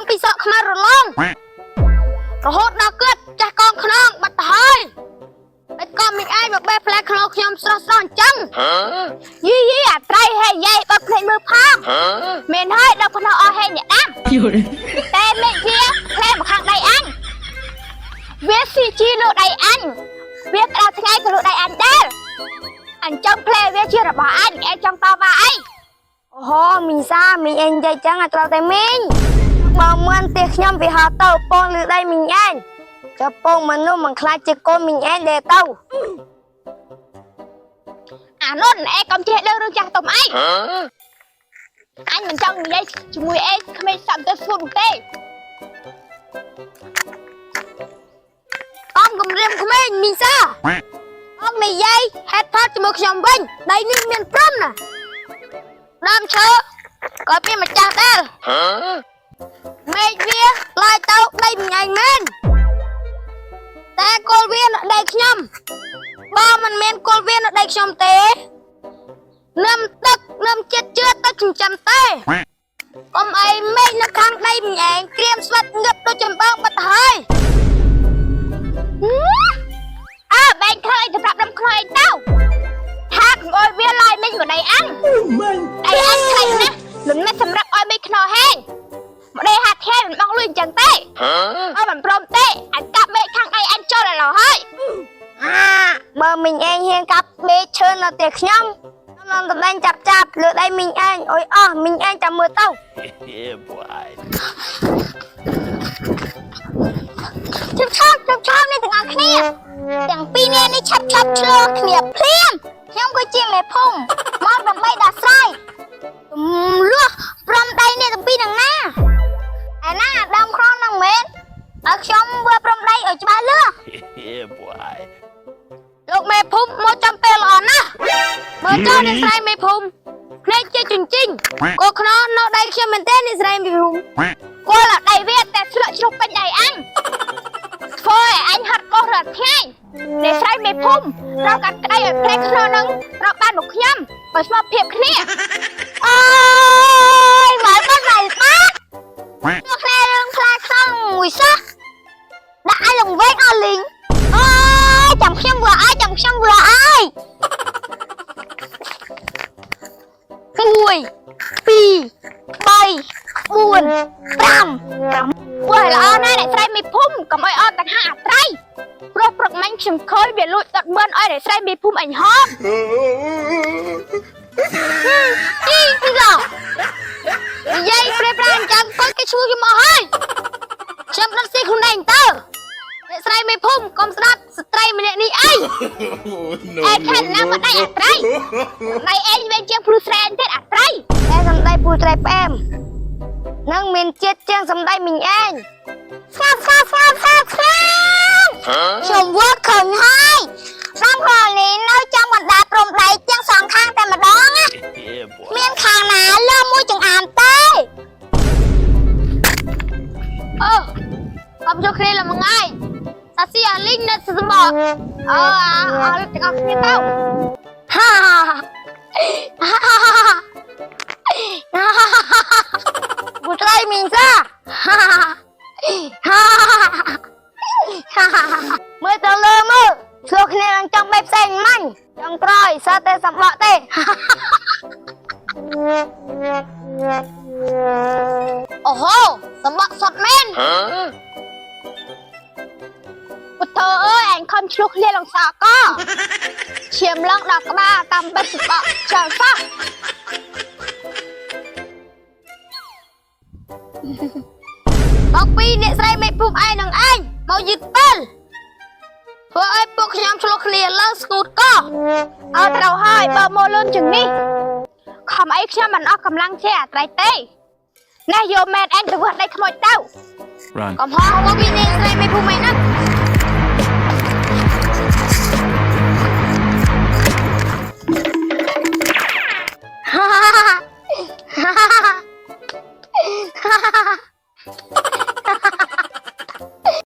ពីសក់ខ្មៅរលងរហូតដល់គិតចាស់កងខ្នងបាត់ទៅហើយតែក៏មិនអាចមកបេះផ្លែខ្លោខ្ញុំស្រស់អញ្ចឹងយីអាត្រៃហេយាយបាត់ភ្លេចមើលផងមែនហើយដល់ភ្នោអស់ហេអ្នកដាំតែមេវាផ្លែមកខាងដៃអញវាស៊ីជីលើដៃអញវាក្តៅថ្ងៃក៏លើដៃអញដែរអញ្ចឹងផ្លែវាជារបស់អញឯងចង់តបអីអូហូមីងសាមីងអេងនិយាយចឹងអត់ត្រូវតែមីងបើមិនទេខ្ញុំវាហៅទៅពងលើដៃមីងអេងចាំពងមនុស្សមិនខ្លាចជាកូនមីងអេងដែរទៅអានោះឯងកុំចេះដឹងរឿងចាស់ទុំអីអញមិនចង់និយាយជាមួយឯងគ្មានសាប់ទៅស្រួលទេអមគំរាមក្មេងមីងសាអមនិយាយហេតុផលជាមួយខ្ញុំវិញដៃនេះមានព្រំណាដើមឈើក៏មានម្ចាស់ដែរមេឃវាឡាយទៅដៃមីងឯងមែនតែគល់វានៅដៃខ្ញុំបើមិនមានគល់វានៅដៃខ្ញុំទេនឹមទឹកនឹមចិត្តជឿទឹកចិញ្ចឹមទេអមអីមេឃនៅខាងដៃមីងឯងក្រៀមស្វិតងឹបដូចចំបើងបាត់ហើយបែងខ្លើទៅប្រាប់ដើមខ្លោឯងទៅថាកុំអោយវាឡាយមិញមកដៃអញដៃអញខ្លីណាស់មិនមែនសម្រាប់អោយមេឃខ្នោហេងម្ដេចហាត់ថែមិនបងលុយអញ្ចឹងទេអើមិនព្រមទេអញកាប់មេឃខាងដៃអញចូលដល់ហើយបើមីងឯងហ៊ានកាប់មេឃឈើនៅផ្ទះខ្ញុំខ្ញុំនឹងដេញចាប់លើដៃមីងឯងអុយអស់មីងឯងចាំមើលទៅចាំនេះទាំងអស់គ្នាទាំងពីរនាក់នេះឆាប់ឆ្លោះគ្នាភ្លាមខ្ញុំគឺជាមេភូមិមកដើម្បីដោះស្រាយលួសព្រមដៃនេះទាំងពីរនឹងណាឯណាដើមក្រុងនឹងមែនឲ្យខ្ញុំវាព្រមដៃឲ្យច្បាស់លឺលោកមេភូមិមកចាំពេលល្អណាស់មើលចូលអ្នកស្រីមេភូមិភ្នែកជាជញ្ជីងកូនខ្នោនៅដៃខ្ញុំមែនទេអ្នកស្រីមេភូមិគល់ដៃវាតែស្លក់ជ្រុះពេញដៃអញធ្វើឲ្យអញហាត់កោសរាល់ថ្ងៃអ្នកស្រីមេភូមិត្រូវកាត់ក្តីឲ្យផ្លែខ្នោនឹងត្រូវបានមកខ្ញុំបើស្មោះភាពគ្នាអើយមកបាត់មកមកផ្លែរឿងផ្លែខ្នោមួយសោះដាក់ឲ្យលងវែងអស់លីងអូយចាំខ្ញុំvừaអើយចាំខ្ញុំvừaអើយ1 2 3 4 5 6ល្អណាស់អ្នកស្រីមេភូមិកុំឲ្យអត់ទាំងហាអត្រៃព្រោះព្រឹកមិញខ្ញុំឃើញវាលួចដុតមឿនឲ្យអ្នកស្រីមេភូមិអញហត់ទីពីឡោនិយាយព្រាអញ្ចឹងទៅគេឈ្មោះខ្ញុំអស់ហើយខ្ញុំដុតស៊ីខ្លួនឯងទៅអ្នកស្រីមេភូមិកុំស្ដាប់ស្ត្រីម្នាក់នេះអីឯងខាត់ណាស់មកដៃអត្រៃដៃឯងវិញជាងព្រុសស្រែទៀតអត្រៃតែសំដីព្រុសស្រែផ្អែមនឹងមានជាតិជាងសំដីមីងឯងស្ងាត់ខ្ញុំវត្តឃើញហើយសំខលនេះនៅចំកណ្ដាលព្រំដៃទាំងសងខាងតែម្ដងណាមានខាងណាលើមួយចង្អានទេកុំចូលគ្នាល្មងឯងសាស៊ីអាលីងនៅស្មោះអស់ទាំងអស់គ្នាទៅហាបុត្រៃមីងសាមើលទៅលើមើលឆ្លោះគ្នានឹងចង់បែបផ្សេងមាញ់ចង់ក្រោយសើតែសម្បកទេអូហូសម្បកសុតមែនពុទ្ធអើយអញខំឆ្លោះគ្នាលងសក់កឈាមឡើងដល់ក្បាលតាមបិទសម្បកចោលសោះមកពីអ្នកស្រីមេភូមិឯងនឹងឯងមកយឺតពេលធ្វើឲ្យពួកខ្ញុំឆ្លោះគ្នាឡើងស្គូតកោអត់ត្រូវហើយបើមកលឿនជាងនេះខំអីខ្ញុំមិនអស់កម្លាំងជាអត្រៃទេណែយកមែនឯងទៅវត្តដៃខ្មោចទៅកំហុសមកពីអ្នកស្រីមេភូមិឯងណា